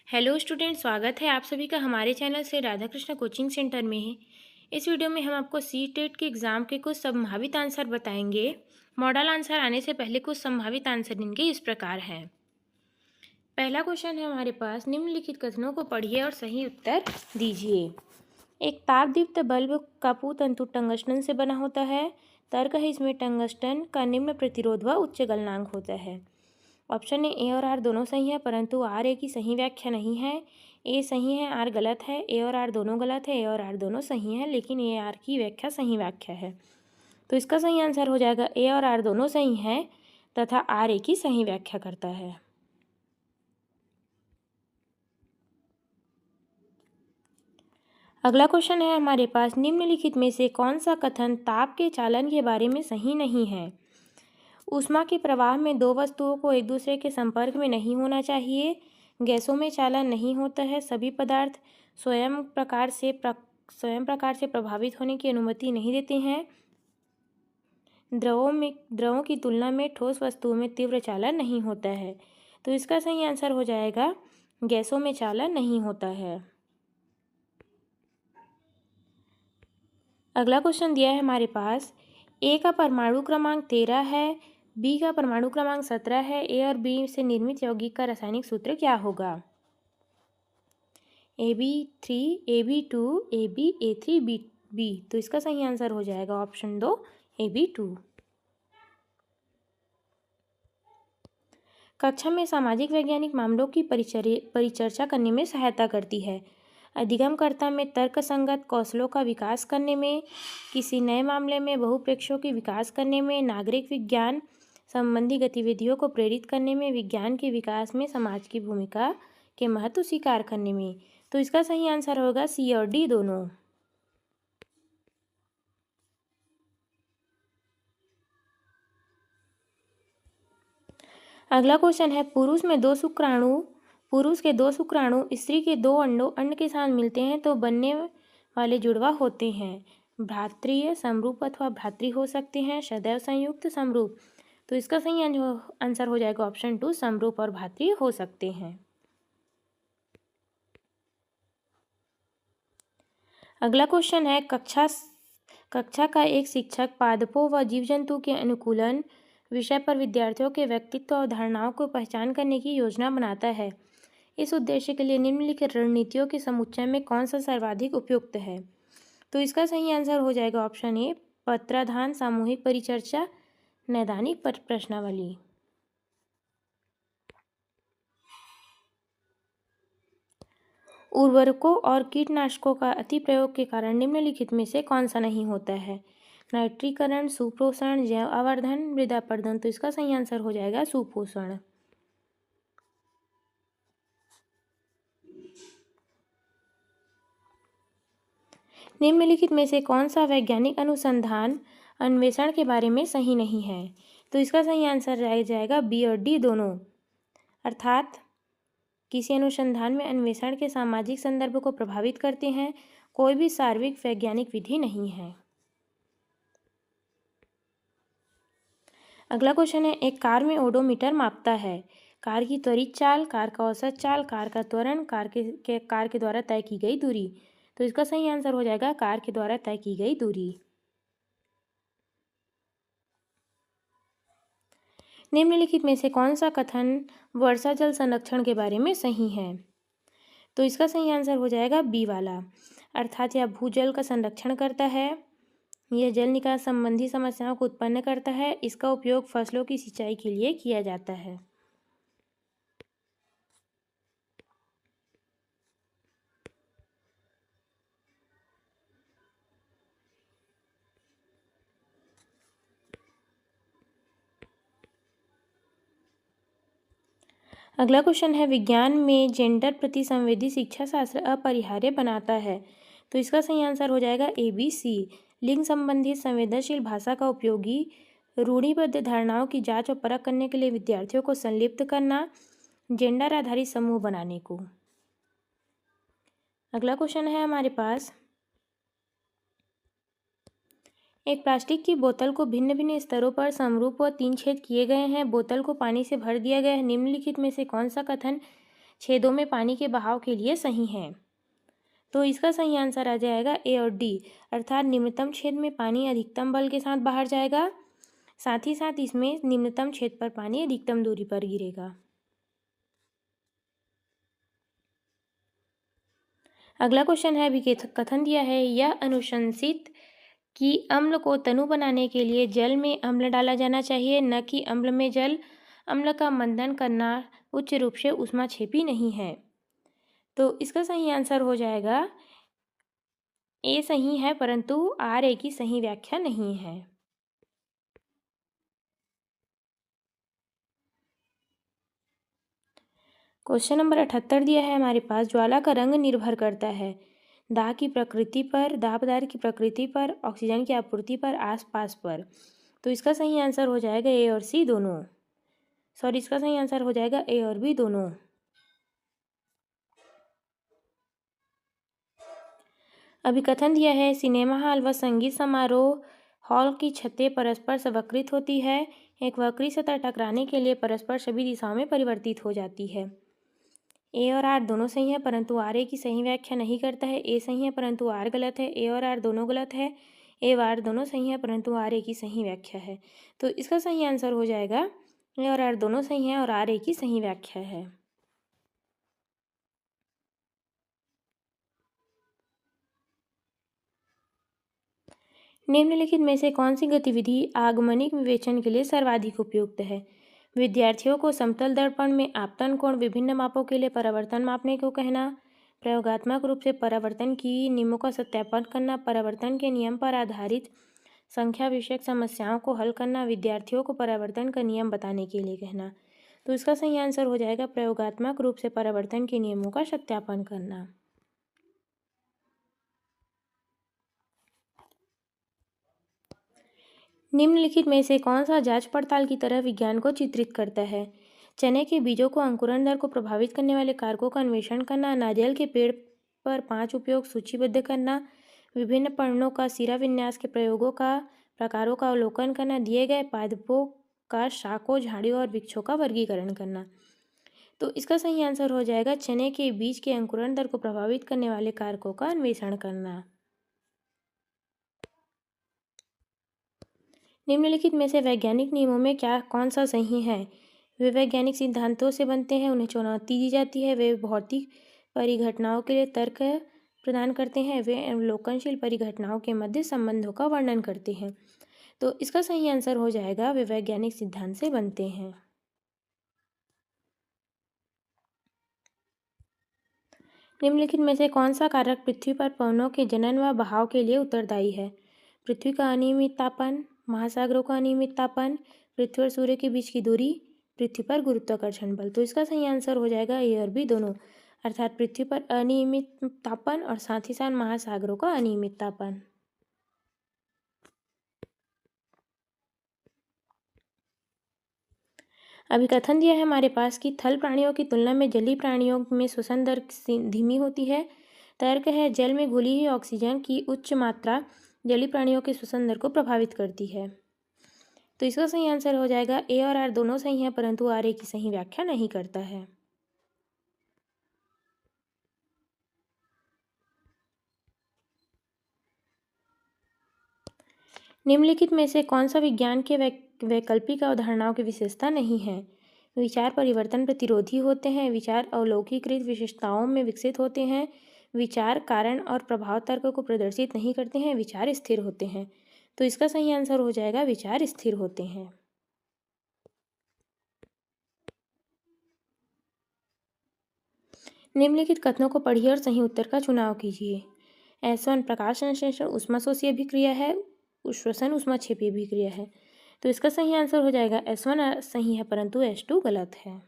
Hello student, स्वागत है आप सभी का हमारे चैनल से राधा कृष्ण कोचिंग सेंटर में है। इस वीडियो में हम आपको सीटेट के एग्ज़ाम के कुछ संभावित आंसर बताएंगे। मॉडल आंसर आने से पहले कुछ संभावित आंसर इनके इस प्रकार हैं। पहला क्वेश्चन है हमारे पास, निम्नलिखित कथनों को पढ़िए और सही उत्तर दीजिए। एक तापदीप्त बल्ब का पूतंतु टंगस्टन से बना होता है। तर्क है इसमें टंगस्टन का निम्न प्रतिरोध व उच्च गलनांक होता है। ऑप्शन ए और आर दोनों सही है, परंतु आर ए की सही व्याख्या नहीं है। ए सही है, आर गलत है। ए और आर दोनों गलत है, ए और आर दोनों सही है, लेकिन ए आर की व्याख्या सही व्याख्या है। तो इसका सही आंसर हो जाएगा ए और आर दोनों सही हैं तथा आर ए की सही व्याख्या करता है। अगला क्वेश्चन है हमारे पास, निम्नलिखित में से कौन सा कथन ताप के चालन के बारे में सही नहीं है। ऊष्मा के प्रवाह में दो वस्तुओं को एक दूसरे के संपर्क में नहीं होना चाहिए। गैसों में चालन नहीं होता है। सभी पदार्थ स्वयं प्रकार से प्रभावित होने की अनुमति नहीं देते हैं। द्रवों की तुलना में ठोस वस्तुओं में तीव्र चालन नहीं होता है। तो इसका सही आंसर हो जाएगा गैसों में चालन नहीं होता है। अगला क्वेश्चन दिया है हमारे पास, ए का परमाणु क्रमांक 13 है, बी का परमाणु क्रमांक 17 है। ए और बी से निर्मित यौगिक का रासायनिक सूत्र क्या होगा। AB3, AB2, AB, A3, B। तो इसका सही आंसर हो जाएगा ऑप्शन 2, AB2। कक्षा में सामाजिक वैज्ञानिक मामलों की परिचर्चा करने में सहायता करती है। अधिगमकर्ता में तर्कसंगत कौशलों का विकास करने में, किसी नए मामले में बहुप्रेक्षों के विकास करने में, नागरिक विज्ञान संबंधी गतिविधियों को प्रेरित करने में, विज्ञान के विकास में समाज की भूमिका के महत्व स्वीकार करने में। तो इसका सही आंसर होगा सी और डी दोनों। अगला क्वेश्चन है, पुरुष के दो शुक्राणु स्त्री के दो अंड के साथ मिलते हैं तो बनने वाले जुड़वा होते हैं। भ्रातृय, समरूप अथवा भ्रातृ हो सकते हैं, सदैव संयुक्त, समरूप। तो इसका सही आंसर हो जाएगा ऑप्शन 2, समरूप और भ्रातृ हो सकते हैं। अगला क्वेश्चन है, कक्षा का एक शिक्षक पादपों व जीव जंतु के अनुकूलन विषय पर विद्यार्थियों के व्यक्तित्व और धारणाओं को पहचान करने की योजना बनाता है। इस उद्देश्य के लिए निम्नलिखित रणनीतियों के समुच्चय में कौन सा सर्वाधिक उपयुक्त है। तो इसका सही आंसर हो जाएगा ऑप्शन ए, पत्राधान, सामूहिक परिचर्चा, नैदानिक प्रश्नावली। उर्वरकों और कीटनाशकों का अति प्रयोग के कारण निम्नलिखित में से कौन सा नहीं होता है। नाइट्रीकरण, सुपोषण, जैव आवर्धन, मृदा अपरदन। तो इसका सही आंसर हो जाएगा सुपोषण। निम्नलिखित में से कौन सा वैज्ञानिक अनुसंधान अन्वेषण के बारे में सही नहीं है। तो इसका सही आंसर रह जाएगा बी और डी दोनों। अर्थात किसी अनुसंधान में अन्वेषण के सामाजिक संदर्भ को प्रभावित करते हैं कोई भी सार्वजनिक वैज्ञानिक विधि नहीं है। अगला क्वेश्चन है, एक कार में ओडोमीटर मापता है कार की त्वरित चाल, कार का औसत चाल, कार का त्वरण, कार के द्वारा तय की गई दूरी। तो इसका सही आंसर हो जाएगा कार के द्वारा तय की गई दूरी। निम्नलिखित में से कौन सा कथन वर्षा जल संरक्षण के बारे में सही है। तो इसका सही आंसर हो जाएगा बी वाला। अर्थात यह भूजल का संरक्षण करता है, यह जल निकास संबंधी समस्याओं को उत्पन्न करता है, इसका उपयोग फसलों की सिंचाई के लिए किया जाता है। अगला क्वेश्चन है, विज्ञान में जेंडर प्रति संवेदी शिक्षा शास्त्र अपरिहार्य बनाता है। तो इसका सही आंसर हो जाएगा ABC, लिंग संबंधित संवेदनशील भाषा का उपयोगी रूढ़िबद्ध धारणाओं की जांच और परख करने के लिए विद्यार्थियों को संलिप्त करना, जेंडर आधारित समूह बनाने को। अगला क्वेश्चन है हमारे पास, एक प्लास्टिक की बोतल को भिन्न भिन्न स्तरों पर समरूप व 3 छेद किए गए हैं। बोतल को पानी से भर दिया गया है। निम्नलिखित में से कौन सा कथन छेदों में पानी के बहाव के लिए सही हैं। तो इसका सही आंसर आ जाएगा ए और डी, अर्थात निम्नतम छेद में पानी अधिकतम बल के साथ बाहर जाएगा, साथ ही साथ इसमें निम्नतम छेद पर पानी अधिकतम दूरी पर गिरेगा। अगला क्वेश्चन है, अभी कथन दिया है, यह अनुशंसित कि अम्ल को तनु बनाने के लिए जल में अम्ल डाला जाना चाहिए, न कि अम्ल में जल। अम्ल का मंथन करना उच्च रूप से ऊष्माक्षेपी नहीं है। तो इसका सही आंसर हो जाएगा ए सही है, परंतु आर ए की सही व्याख्या नहीं है। क्वेश्चन नंबर 78 दिया है हमारे पास, ज्वाला का रंग निर्भर करता है दाह की प्रकृति पर, दाह पदार्थ की प्रकृति पर, ऑक्सीजन की आपूर्ति पर, आसपास पर। तो इसका सही आंसर हो जाएगा ए और सी दोनों। इसका सही आंसर हो जाएगा ए और बी दोनों। अभी कथन दिया है, सिनेमा हॉल व संगीत समारोह हॉल की छतें परस्पर संवक्रित होती है। एक वक्री सतह टकराने के लिए परस्पर सभी दिशाओं में परिवर्तित हो जाती है। ए और आर दोनों सही है, परंतु आर ए की सही व्याख्या नहीं करता है। ए सही है परंतु आर गलत है। ए और आर दोनों गलत है। ए और आर दोनों सही है परंतु आर ए की सही व्याख्या है। तो इसका सही आंसर हो जाएगा ए और आर दोनों सही है और आर ए की सही व्याख्या है। निम्नलिखित में से कौन सी गतिविधि आगमनिक विवेचन के लिए सर्वाधिक उपयुक्त है? विद्यार्थियों को समतल दर्पण में आपतन कोण विभिन्न मापों के लिए परावर्तन मापने को कहना, प्रयोगात्मक रूप से परावर्तन की नियमों का सत्यापन करना, परावर्तन के नियम पर आधारित संख्या विषयक समस्याओं को हल करना, विद्यार्थियों को परावर्तन का नियम बताने के लिए कहना। तो इसका सही आंसर हो जाएगा प्रयोगात्मक रूप से परावर्तन के नियमों का सत्यापन करना। निम्नलिखित में से कौन सा जांच पड़ताल की तरह विज्ञान को चित्रित करता है? चने के बीजों को अंकुरण दर को प्रभावित करने वाले कारकों का अन्वेषण करना, नारियल के पेड़ पर 5 उपयोग सूचीबद्ध करना, विभिन्न पर्णों का सिरा विन्यास के प्रकारों का अवलोकन करना, दिए गए पादपों का शाखों, झाड़ियों और वृक्षों का वर्गीकरण करना। तो इसका सही आंसर हो जाएगा चने के बीज के अंकुरण दर को प्रभावित करने वाले कारकों का अन्वेषण करना। निम्नलिखित में से वैज्ञानिक नियमों में कौन सा सही है? वे वैज्ञानिक सिद्धांतों से बनते हैं, उन्हें चुनौती दी जाती है, वे भौतिक परिघटनाओं के लिए तर्क प्रदान करते हैं, वे अवलोकनशील परिघटनाओं के मध्य संबंधों का वर्णन करते हैं। तो इसका सही आंसर हो जाएगा वे वैज्ञानिक सिद्धांत से बनते हैं। निम्नलिखित में से कौन सा कारक पृथ्वी पर पवनों के जनन व बहाव के लिए उत्तरदायी है? पृथ्वी का अनियमित तापन, महासागरों का अनियमित तापन, पृथ्वी और सूर्य के बीच की दूरी, पृथ्वी पर गुरुत्वाकर्षण बल। तो इसका सही आंसर हो जाएगा ए और बी दोनों, अर्थात पृथ्वी पर अनियमित तापन और साथ ही साथ महासागरों का अनियमित तापन। अभी कथन दिया है हमारे पास कि थल प्राणियों की तुलना में जलीय प्राणियों में श्वसन दर धीमी होती है। तर्क है, जल में घुली हुई ऑक्सीजन की उच्च मात्रा जलीय प्राणियों के श्वसन दर को प्रभावित करती है। तो इसका सही आंसर हो जाएगा ए और आर दोनों सही हैं, परंतु आर ए की सही व्याख्या नहीं करता है। निम्नलिखित में से कौन सा विज्ञान के वैकल्पिक अवधारणाओं की विशेषता नहीं है? विचार परिवर्तन प्रतिरोधी होते हैं, विचार अवलोकीकृत विशेषताओं में विकसित होते हैं, विचार कारण और प्रभाव तर्क को प्रदर्शित नहीं करते हैं, विचार स्थिर होते हैं। तो इसका सही आंसर हो जाएगा विचार स्थिर होते हैं। निम्नलिखित कथनों को पढ़िए और सही उत्तर का चुनाव कीजिए। S1 प्रकाश संश्लेषण ऊष्माशोषीय अभिक्रिया है, श्वसन ऊष्माक्षेपीय अभिक्रिया है। तो इसका सही आंसर हो जाएगा S1 सही है, परंतु S2 गलत है।